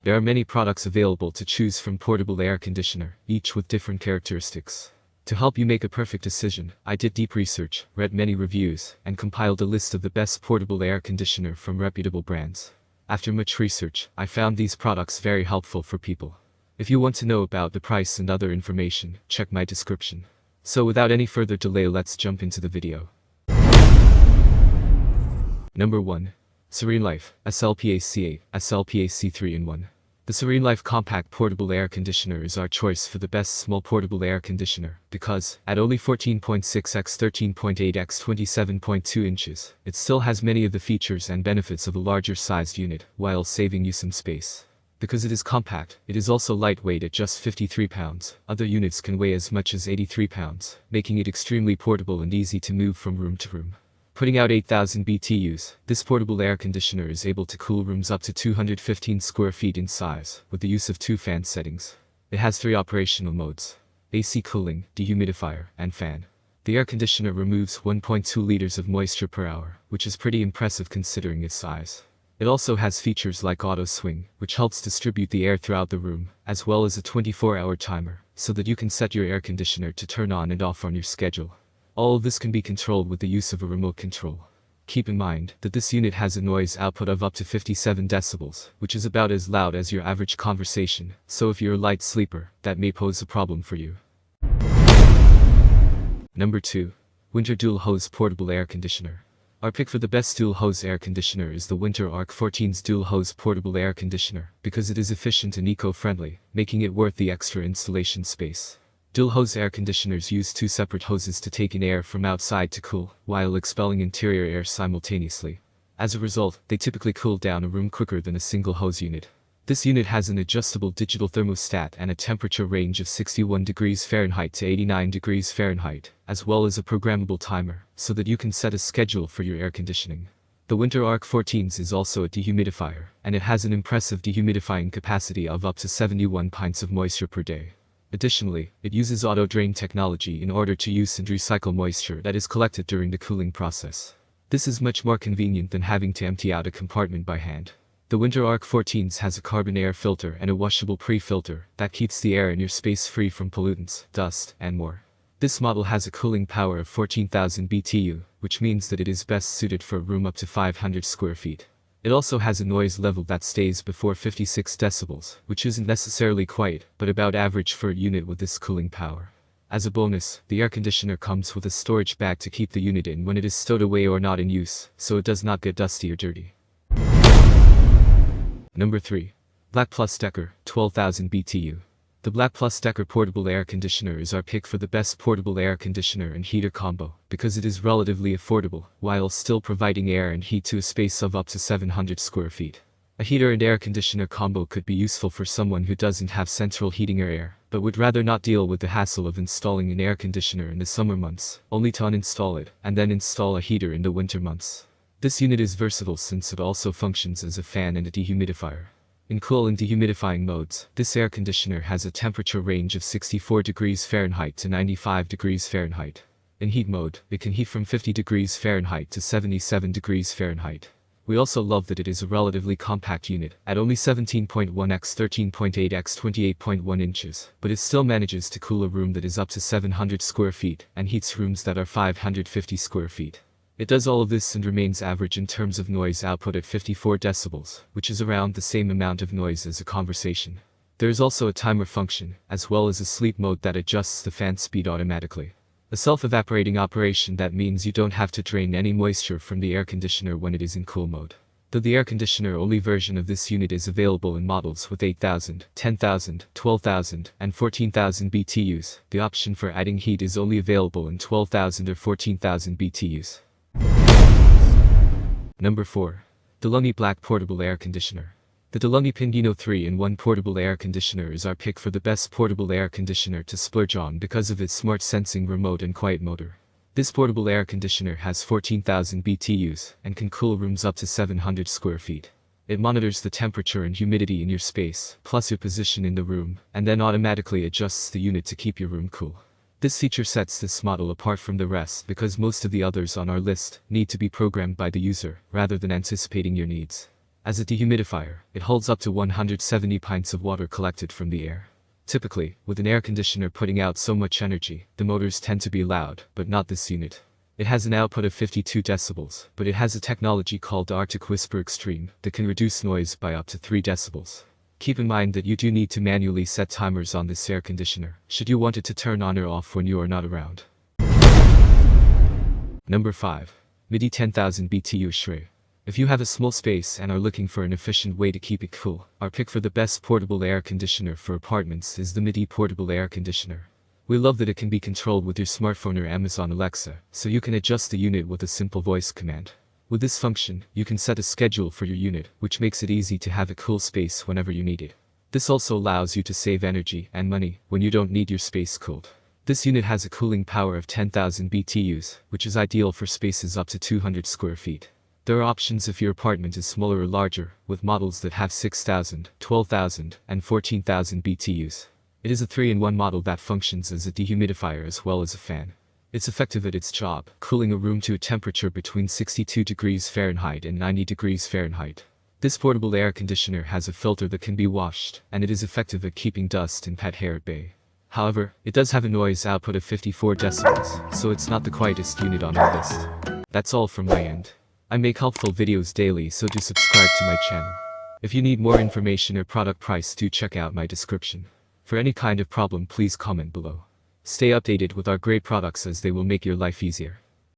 There are many products available to choose from portable air conditioner, each with different characteristics. To help you make a perfect decision, I did deep research, read many reviews, and compiled a list of the best portable air conditioner from reputable brands. After much research, I found these products very helpful for people. If you want to know about the price and other information, check my description. So without any further delay, let's jump into the video. Number 1. Serene Life, SLPAC8, SLPAC 3-in-1. The Serene Life Compact Portable Air Conditioner is our choice for the best small portable air conditioner, because, at only 14.6 x 13.8 x 27.2 inches, it still has many of the features and benefits of a larger sized unit, while saving you some space. Because it is compact, it is also lightweight at just 53 pounds, other units can weigh as much as 83 pounds, making it extremely portable and easy to move from room to room. Putting out 8,000 BTUs, this portable air conditioner is able to cool rooms up to 215 square feet in size, with the use of 2 fan settings. It has 3 operational modes: AC cooling, dehumidifier, and fan. The air conditioner removes 1.2 liters of moisture per hour, which is pretty impressive considering its size. It also has features like auto swing, which helps distribute the air throughout the room, as well as a 24-hour timer, so that you can set your air conditioner to turn on and off on your schedule. All of this can be controlled with the use of a remote control. Keep in mind that this unit has a noise output of up to 57 decibels, which is about as loud as your average conversation, so if you're a light sleeper, that may pose a problem for you. Number 2. Winter Dual Hose Portable Air Conditioner. Our pick for the best dual hose air conditioner is the Winter Arc 14's Dual Hose Portable Air Conditioner, because it is efficient and eco-friendly, making it worth the extra installation space. Dual hose air conditioners use 2 separate hoses to take in air from outside to cool, while expelling interior air simultaneously. As a result, they typically cool down a room quicker than a single hose unit. This unit has an adjustable digital thermostat and a temperature range of 61 degrees Fahrenheit to 89 degrees Fahrenheit, as well as a programmable timer, so that you can set a schedule for your air conditioning. The Winter Arc 14's is also a dehumidifier, and it has an impressive dehumidifying capacity of up to 71 pints of moisture per day. Additionally, it uses auto-drain technology in order to use and recycle moisture that is collected during the cooling process. This is much more convenient than having to empty out a compartment by hand. The Winter Arc 14's has a carbon air filter and a washable pre-filter that keeps the air in your space free from pollutants, dust, and more. This model has a cooling power of 14,000 BTU, which means that it is best suited for a room up to 500 square feet. It also has a noise level that stays before 56 decibels, which isn't necessarily quiet, but about average for a unit with this cooling power. As a bonus, the air conditioner comes with a storage bag to keep the unit in when it is stowed away or not in use, so it does not get dusty or dirty. Number 3. Black Plus Decker, 12,000 BTU. The Black Plus Decker Portable Air Conditioner is our pick for the best portable air conditioner and heater combo, because it is relatively affordable, while still providing air and heat to a space of up to 700 square feet. A heater and air conditioner combo could be useful for someone who doesn't have central heating or air, but would rather not deal with the hassle of installing an air conditioner in the summer months, only to uninstall it, and then install a heater in the winter months. This unit is versatile since it also functions as a fan and a dehumidifier. In cool and dehumidifying modes, this air conditioner has a temperature range of 64 degrees Fahrenheit to 95 degrees Fahrenheit. In heat mode, it can heat from 50 degrees Fahrenheit to 77 degrees Fahrenheit. We also love that it is a relatively compact unit, at only 17.1 x 13.8 x 28.1 inches, but it still manages to cool a room that is up to 700 square feet, and heats rooms that are 550 square feet. It does all of this and remains average in terms of noise output at 54 decibels, which is around the same amount of noise as a conversation. There is also a timer function, as well as a sleep mode that adjusts the fan speed automatically. A self-evaporating operation that means you don't have to drain any moisture from the air conditioner when it is in cool mode. Though the air conditioner only version of this unit is available in models with 8,000, 10,000, 12,000, and 14,000 BTUs, the option for adding heat is only available in 12,000 or 14,000 BTUs. Number 4. DeLonghi Black Portable Air Conditioner. The DeLonghi Pinguino 3-in-1 Portable Air Conditioner is our pick for the best portable air conditioner to splurge on because of its smart sensing remote and quiet motor. This portable air conditioner has 14,000 BTUs and can cool rooms up to 700 square feet. It monitors the temperature and humidity in your space, plus your position in the room, and then automatically adjusts the unit to keep your room cool. This feature sets this model apart from the rest because most of the others on our list need to be programmed by the user, rather than anticipating your needs. As a dehumidifier, it holds up to 170 pints of water collected from the air. Typically, with an air conditioner putting out so much energy, the motors tend to be loud, but not this unit. It has an output of 52 decibels, but it has a technology called Arctic Whisper Extreme that can reduce noise by up to 3 decibels. Keep in mind that you do need to manually set timers on this air conditioner, should you want it to turn on or off when you are not around. Number 5. MIDI 10,000 BTU Shrey. If you have a small space and are looking for an efficient way to keep it cool, our pick for the best portable air conditioner for apartments is the MIDI Portable Air Conditioner. We love that it can be controlled with your smartphone or Amazon Alexa, so you can adjust the unit with a simple voice command. With this function, you can set a schedule for your unit, which makes it easy to have a cool space whenever you need it. This also allows you to save energy and money when you don't need your space cooled. This unit has a cooling power of 10,000 BTUs, which is ideal for spaces up to 200 square feet. There are options if your apartment is smaller or larger, with models that have 6,000, 12,000, and 14,000 BTUs. It is a 3-in-1 model that functions as a dehumidifier as well as a fan. It's effective at its job, cooling a room to a temperature between 62 degrees Fahrenheit and 90 degrees Fahrenheit. This portable air conditioner has a filter that can be washed, and it is effective at keeping dust and pet hair at bay. However, it does have a noise output of 54 decibels, so it's not the quietest unit on our list. That's all from my end. I make helpful videos daily, so do subscribe to my channel. If you need more information or product price, do check out my description. For any kind of problem, please comment below. Stay updated with our great products as they will make your life easier.